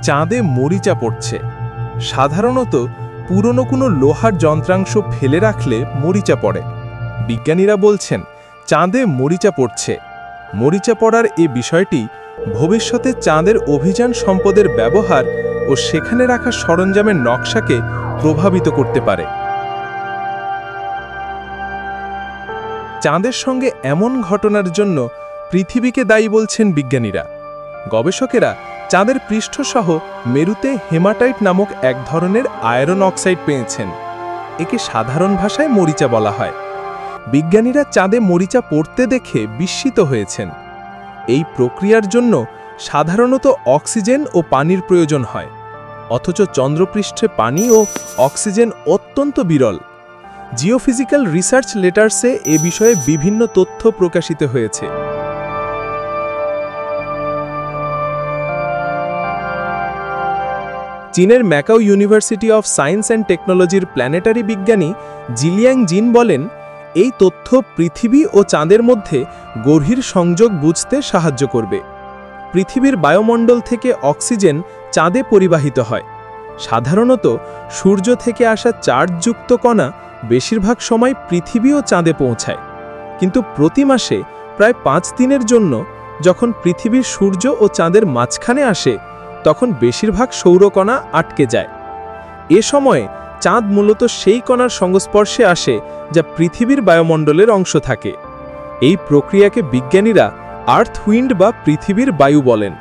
চাঁদে মরিচা পড়ছে। সাধারণত পুরনো কোনো লোহার যন্ত্রাংশ ফেলে রাখলে মরিচা পড়ে। বিজ্ঞানীরা বলছেন চাঁদে মরিচা পড়ছে। মরিচা পড়ার এই বিষয়টি ভবিষ্যতে চাঁদের অভিযান সম্পদের ব্যবহার ও সেখানে রাখা সরঞ্জামের নকশাকে প্রভাবিত করতে পারে। চাঁদের সঙ্গে এমন ঘটনার জন্য পৃথিবীকে দায়ী বলছেন বিজ্ঞানীরা। গবেষকেরা চাঁদের পৃষ্ঠসহ মেরুতে হেমাটাইট নামক এক ধরনের আয়রন অক্সাইড পেয়েছেন। একে সাধারণ ভাষায় মরিচা বলা হয়। বিজ্ঞানীরা চাঁদে মরিচা পড়তে দেখে বিস্মিত হয়েছেন। এই প্রক্রিয়ার জন্য সাধারণত অক্সিজেন ও পানির প্রয়োজন হয়, অথচ চন্দ্রপৃষ্ঠে পানি ও অক্সিজেন অত্যন্ত বিরল। জিওফিজিক্যাল রিসার্চ লেটার্সে এ বিষয়ে বিভিন্ন তথ্য প্রকাশিত হয়েছে। চীনের Macau university of science and টেকনোলজির প্ল্যানেটারি বিজ্ঞানী জিলিয়াং জিন বলেন, এই তথ্য পৃথিবী ও চাঁদের মধ্যে গভীর সংযোগ বুঝতে সাহায্য করবে। পৃথিবীর বায়ুমণ্ডল থেকে অক্সিজেন চাঁদে পরিবাহিত হয়। সাধারণত সূর্য থেকে আসা চার্জযুক্ত কণা বেশিরভাগ সময় পৃথিবী ও চাঁদে পৌঁছায়, কিন্তু প্রতি মাসে প্রায় 5 দিনের জন্য যখন পৃথিবীর সূর্য ও চাঁদের মাঝখানে আসে, তখন বেশিরভাগ সৌরকণা আটকে যায়। এ সময়ে চাঁদ মূলত সেই কণার সংস্পর্শে আসে যা পৃথিবীর বায়ুমণ্ডলের অংশ থাকে। এই প্রক্রিয়াকে বিজ্ঞানীরা আর্থ উইন্ড বা পৃথিবীর বায়ু বলেন।